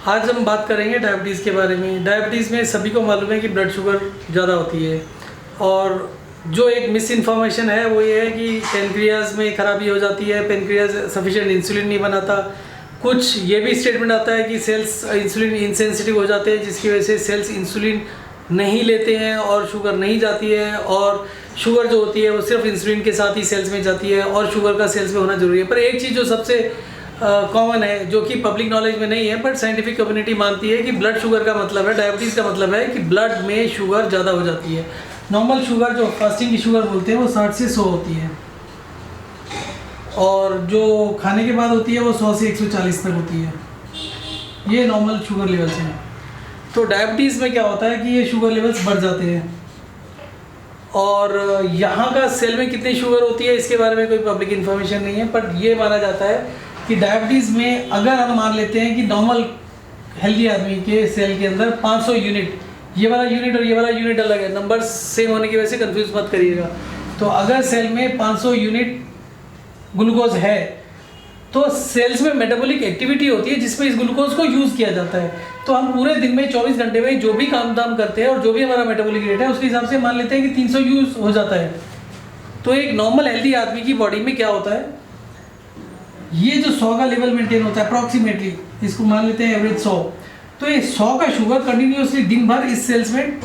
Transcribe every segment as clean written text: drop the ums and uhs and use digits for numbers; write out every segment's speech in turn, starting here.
आज हम बात करेंगे डायबिटीज़ के बारे में। डायबिटीज़ में सभी को मालूम है कि ब्लड शुगर ज़्यादा होती है, और जो एक मिस इन्फॉर्मेशन है वो ये है कि पेनक्रियाज में खराबी हो जाती है, पेनक्रियाज सफिशिएंट इंसुलिन नहीं बनाता। कुछ ये भी स्टेटमेंट आता है कि सेल्स इंसुलिन इनसेंसिटिव हो जाते हैं, जिसकी वजह से सेल्स इंसुलिन नहीं लेते हैं और शुगर नहीं जाती है, और शुगर जो होती है वो सिर्फ इंसुलिन के साथ ही सेल्स में जाती है, और शुगर का सेल्स में होना जरूरी है। पर एक चीज़ जो सबसे कॉमन है, जो कि पब्लिक नॉलेज में नहीं है बट साइंटिफिक कम्युनिटी मानती है, कि ब्लड शुगर का मतलब है, डायबिटीज़ का मतलब है कि ब्लड में शुगर ज़्यादा हो जाती है। नॉर्मल शुगर जो फास्टिंग की शुगर बोलते हैं वो 60 से 100 होती है, और जो खाने के बाद होती है वो 100 से 140 तक होती है। ये नॉर्मल शुगर लेवल्स हैं। तो डायबिटीज़ में क्या होता है कि ये शुगर लेवल्स बढ़ जाते हैं, और यहाँ का सेल में कितनी शुगर होती है इसके बारे में कोई पब्लिक इन्फॉर्मेशन नहीं है, बट ये माना जाता है कि डायबिटीज़ में अगर हम मान लेते हैं कि नॉर्मल हेल्दी आदमी के सेल के अंदर 500 यूनिट, ये वाला यूनिट और ये वाला यूनिट अलग है, नंबर सेम होने की वजह से कंफ्यूज मत करिएगा। तो अगर सेल में 500 यूनिट ग्लूकोज है तो सेल्स में मेटाबॉलिक एक्टिविटी होती है जिसमें इस ग्लूकोज को यूज़ किया जाता है। तो हम पूरे दिन में 24 घंटे में जो भी काम दाम करते हैं और जो भी हमारा मेटाबॉलिक रेट है उसके हिसाब से मान लेते हैं कि 300 यूज़ हो जाता है। तो एक नॉर्मल हेल्दी आदमी की बॉडी में क्या होता है, ये जो 100 का लेवल मेंटेन होता है अप्रॉक्सीमेटली, इसको मान लेते हैं एवरेज 100, तो ये 100 का शुगर कंटिन्यूसली दिन भर इस सेल्स में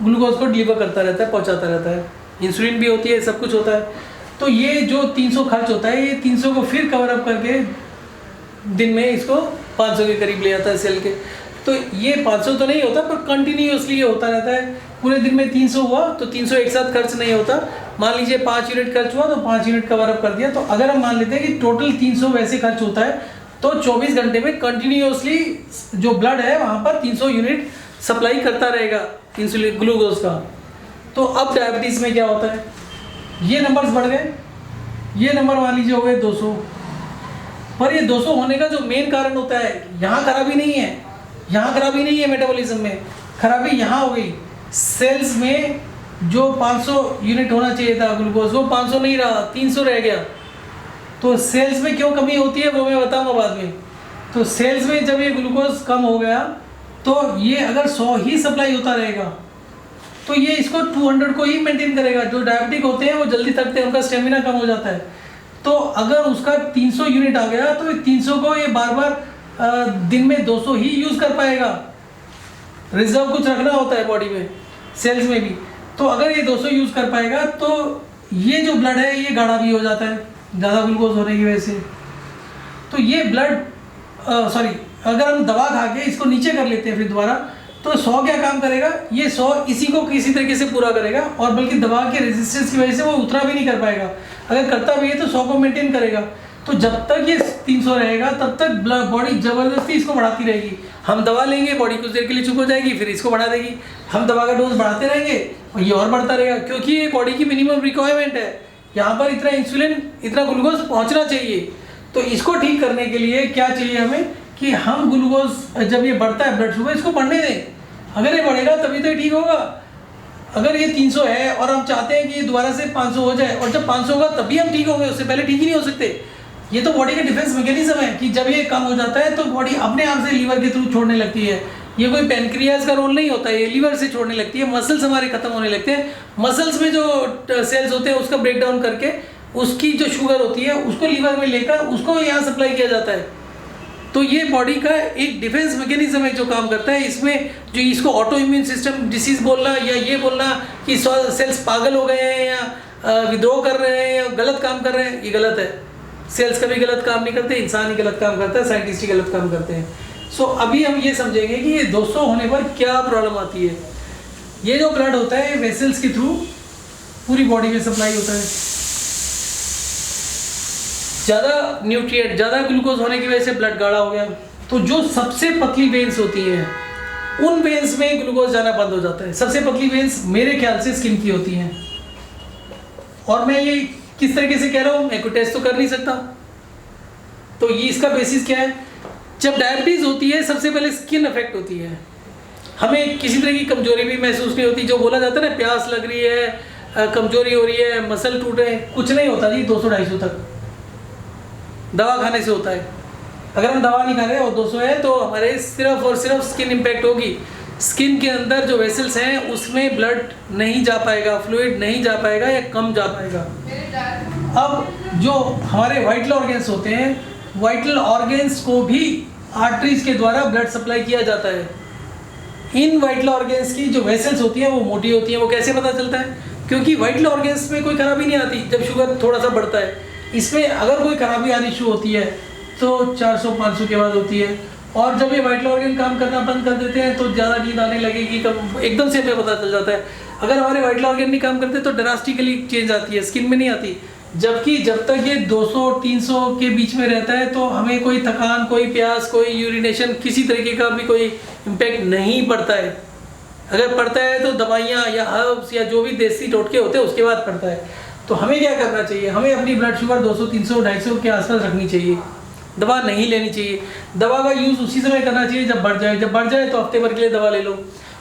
ग्लूकोज को डिलीवर करता रहता है, पहुंचाता रहता है। इंसुलिन भी होती है, सब कुछ होता है। तो ये जो 300 खर्च होता है, ये 300 को फिर कवर अप करके दिन में इसको 500 के करीब ले आता है सेल के। तो ये 500 तो नहीं होता, पर कंटिन्यूसली ये होता रहता है। पूरे दिन में 300 हुआ तो 300 एक साथ खर्च नहीं होता। मान लीजिए 5 यूनिट खर्च हुआ तो 5 यूनिट कवर अप कर दिया। तो अगर हम मान लेते हैं कि टोटल 300 वैसे खर्च होता है, तो 24 घंटे में कंटिन्यूसली जो ब्लड है वहाँ पर 300 यूनिट सप्लाई करता रहेगा इंसुलिन ग्लूकोज का। तो अब डायबिटीज़ में क्या होता है, ये नंबर्स बढ़ गए, ये नंबर मान लीजिए हो गए 200, पर ये 200 होने का जो मेन कारण होता है, यहाँ खराबी नहीं है, यहाँ खराबी नहीं है मेटाबॉलिज्म में, खराबी यहाँ हो गई। सेल्स में जो 500 यूनिट होना चाहिए था ग्लूकोज, वो 500 नहीं रहा, 300 रह गया। तो सेल्स में क्यों कमी होती है वो मैं बताऊंगा बाद में। तो सेल्स में जब ये ग्लूकोज कम हो गया, तो ये अगर 100 ही सप्लाई होता रहेगा तो ये इसको 200 को ही मेंटेन करेगा। जो डायबिटिक होते हैं वो जल्दी थकते हैं, उनका स्टेमिना कम हो जाता है। तो अगर उसका 300 यूनिट आ गया तो 300 को ये बार बार दिन में 200 ही यूज़ कर पाएगा। रिजर्व कुछ रखना होता है बॉडी में, सेल्स में भी। तो अगर ये 200 यूज़ कर पाएगा तो ये जो ब्लड है ये गाढ़ा भी हो जाता है ज़्यादा ग्लूकोज होने की वजह से। तो ये ब्लड अगर हम दवा खा के इसको नीचे कर लेते हैं फिर दोबारा, तो 100 क्या काम करेगा, ये 100 इसी को किसी तरीके से पूरा करेगा, और बल्कि दवा के रेजिस्टेंस की वजह से वो उतना भी नहीं कर पाएगा। अगर करता भी है तो 100 को मेंटेन करेगा। तो जब तक ये 300 रहेगा तब तक बॉडी ज़बरदस्ती इसको बढ़ाती रहेगी। हम दवा लेंगे, बॉडी कुछ देर के लिए चुप हो जाएगी, फिर इसको बढ़ा देगी। हम दवा का डोज बढ़ाते रहेंगे और ये और बढ़ता रहेगा, क्योंकि ये बॉडी की मिनिमम रिक्वायरमेंट है। यहाँ पर इतना इंसुलिन, इतना ग्लूकोज पहुँचना चाहिए। तो इसको ठीक करने के लिए क्या चाहिए हमें, कि हम ग्लूकोज जब ये बढ़ता है ब्लड शुगर, इसको बढ़ने दें। अगर ये बढ़ेगा तभी तो ये ठीक होगा। अगर ये 300 है और हम चाहते हैं कि ये दोबारा से 500 हो जाए, और जब 500 होगा तभी हम ठीक होंगे, उससे पहले ठीक ही नहीं हो सकते। ये तो बॉडी का डिफेंस मैकेनिज्म है कि जब ये कम हो जाता है तो बॉडी अपने आप से लीवर के थ्रू छोड़ने लगती है। ये कोई पेनक्रियाज का रोल नहीं होता है, ये लीवर से छोड़ने लगती है। मसल्स हमारे खत्म होने लगते हैं, मसल्स में जो सेल्स होते हैं उसका ब्रेक डाउन करके उसकी जो शुगर होती है उसको लीवर में लेकर उसको यहाँ सप्लाई किया जाता है। तो ये बॉडी का एक डिफेंस मैकेनिज्म है जो काम करता है। इसमें जो इसको ऑटो इम्यून सिस्टम डिसीज बोलना, या ये बोलना कि सेल्स पागल हो गए हैं या विद्रोह कर रहे हैं या गलत काम कर रहे हैं, ये गलत है। सेल्स कभी गलत काम नहीं करते, इंसान ही गलत काम करता है, साइंटिस्ट ही गलत काम करते हैं। सो अभी हम ये समझेंगे कि ये 200 होने पर क्या प्रॉब्लम आती है। ये जो ब्लड होता है वेसल्स के थ्रू पूरी बॉडी में सप्लाई होता है। ज़्यादा न्यूट्रिएंट, ज़्यादा ग्लूकोज होने की वजह से ब्लड गाढ़ा हो गया, तो जो सबसे पतली वेन्स होती हैं उन वेन्स में ग्लूकोज जाना बंद हो जाता है। सबसे पतली वेन्स मेरे ख्याल से स्किन की होती हैं, और मैं ये किस तरीके से कह रहा हूँ, मैं कोई टेस्ट तो कर नहीं सकता। तो ये इसका बेसिस क्या है, जब डायबिटीज़ होती है सबसे पहले स्किन अफेक्ट होती है। हमें किसी तरह की कमजोरी भी महसूस नहीं होती। जो बोला जाता है ना, प्यास लग रही है, कमजोरी हो रही है, मसल टूट रहे हैं, कुछ नहीं होता जी 200-250 तक। दवा खाने से होता है। अगर हम दवा नहीं खा रहे और 200 है तो हमारे सिर्फ और सिर्फ स्किन इम्पैक्ट होगी। स्किन के अंदर जो वेसल्स हैं उसमें ब्लड नहीं जा पाएगा, फ्लूइड नहीं जा पाएगा या कम जा पाएगा। अब जो हमारे वाइटल ऑर्गेन्स होते हैं, वाइटल ऑर्गेन्स को भी आर्टरीज के द्वारा ब्लड सप्लाई किया जाता है। इन वाइटल ऑर्गेन्स की जो वेसल्स होती हैं वो मोटी होती हैं। वो कैसे पता चलता है? क्योंकि वाइटल ऑर्गेन्स में कोई खराबी नहीं आती जब शुगर थोड़ा सा बढ़ता है। इसमें अगर कोई खराबी आनी शुरू होती है तो 400-500 के बाद होती है, और जब ये वाइटल ऑर्गन काम करना बंद कर देते हैं तो ज़्यादा नींद आने लगेगी, कम एकदम से हमें पता चल जाता है। अगर हमारे वाइटल ऑर्गन नहीं काम करते तो ड्रास्टिकली चेंज आती है, स्किन में नहीं आती। जबकि जब तक ये 200-300 के बीच में रहता है तो हमें कोई थकान, कोई प्यास, कोई यूरिनेशन, किसी तरीके का भी कोई इम्पैक्ट नहीं पड़ता है। अगर पड़ता है तो दवाइयाँ या हर्ब्स या जो भी देसी टोटके होते हैं उसके बाद पड़ता है। तो हमें क्या करना चाहिए? हमें अपनी ब्लड शुगर 200, 300, 250 के आसपास रखनी चाहिए। दवा नहीं लेनी चाहिए। दवा का यूज़ उसी समय करना चाहिए जब बढ़ जाए। जब बढ़ जाए तो हफ्ते भर के लिए दवा ले लो,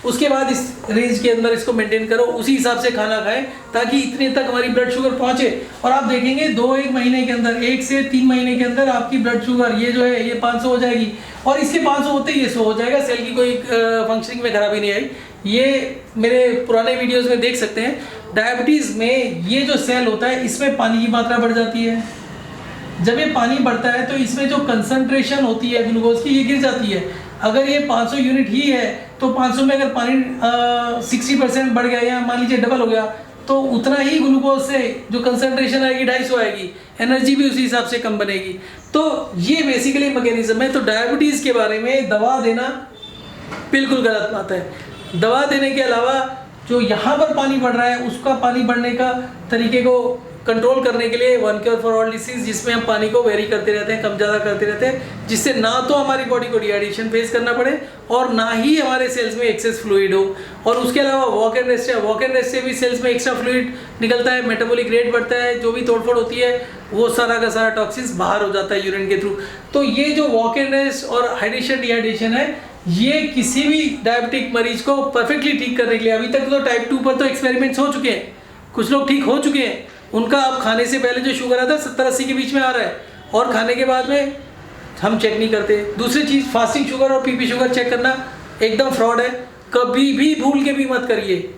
उसके बाद इस रेंज के अंदर इसको मेंटेन करो, उसी हिसाब से खाना खाएं ताकि इतने तक हमारी ब्लड शुगर पहुंचे। और आप देखेंगे 2-1 महीने के अंदर, 1 से 3 महीने के अंदर आपकी ब्लड शुगर ये जो है ये 500 हो जाएगी। और इसके 500 होते ही ये 100 हो जाएगा। सेल की कोई फंक्शनिंग में खराबी नहीं आई। ये मेरे पुराने वीडियोज़ में देख सकते हैं। डायबिटीज़ में ये जो सेल होता है इसमें पानी की मात्रा बढ़ जाती है। जब ये पानी बढ़ता है तो इसमें जो कंसंट्रेशन होती है ग्लूकोज की ये गिर जाती है। अगर ये 500 यूनिट ही है तो 500 में अगर पानी 60% बढ़ गया या मान लीजिए डबल हो गया तो उतना ही ग्लूकोज से जो कंसंट्रेशन आएगी 250 आएगी, एनर्जी भी उसी हिसाब से कम बनेगी। तो ये बेसिकली मैकेनिज्म है। तो डायबिटीज़ के बारे में दवा देना बिल्कुल गलत बात है। दवा देने के अलावा जो यहाँ पर पानी बढ़ रहा है उसका पानी बढ़ने का तरीके को कंट्रोल करने के लिए one cure for all disease, जिसमें हम पानी को वेरी करते रहते हैं, कम ज़्यादा करते रहते हैं, जिससे ना तो हमारी बॉडी को डिहाइड्रेशन फेस करना पड़े और ना ही हमारे सेल्स में एक्सेस फ्लूइड हो। और उसके अलावा वॉक एंड रेस्ट है। वॉक एंड रेस्ट से भी सेल्स में एक्स्ट्रा फ्लूइड निकलता है, मेटाबॉलिक रेट बढ़ता है, जो भी तोड़फोड़ होती है वो सारा का सारा टॉक्सिन्स बाहर हो जाता है यूरिन के थ्रू। तो ये जो वॉक एंड रेस्ट और हाइड्रेशन डिहाइड्रेशन है ये किसी भी डायबिटिक मरीज को परफेक्टली ठीक करने के लिए, अभी तक तो टाइप 2 पर तो एक्सपेरिमेंट्स हो चुके हैं, कुछ लोग ठीक हो चुके हैं। उनका अब खाने से पहले जो शुगर आता है 70-80 के बीच में आ रहा है और खाने के बाद में हम चेक नहीं करते। दूसरी चीज़, फास्टिंग शुगर और पीपी शुगर चेक करना एकदम फ्रॉड है, कभी भी भूल के भी मत करिए।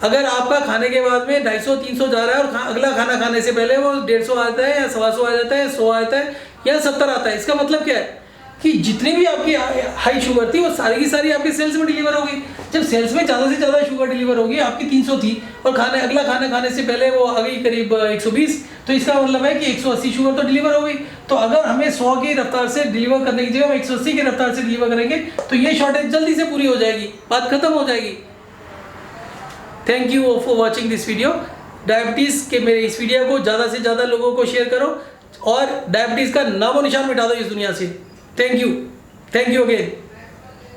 अगर आपका खाने के बाद में 250-300 जा रहा है और अगला खाना खाने से पहले वो 150 आता है या 125 आ जाता है, 100 आता है या 70 आता है, इसका मतलब क्या है कि जितनी भी आपकी हाई शुगर थी वो सारी की सारी आपके सेल्स में डिलीवर होगी। जब सेल्स में ज़्यादा से ज़्यादा शुगर डिलीवर होगी, आपकी 300 थी और अगला खाना खाने से पहले वो आ गई करीब 120, तो इसका मतलब है कि 180 शुगर तो डिलीवर हो गई। तो अगर हमें 100 की रफ्तार से डिलीवर करने की जगह हम 180 की रफ्तार से डिलीवर करेंगे तो ये शॉर्टेज जल्दी से पूरी हो जाएगी, बात खत्म हो जाएगी। Thank you for watching this video. Diabetes के मेरे इस वीडियो को ज़्यादा से ज़्यादा लोगों को शेयर करो और डायबिटीज़ का नामो निशान मिटा दो इस दुनिया से। Thank you. Thank you again.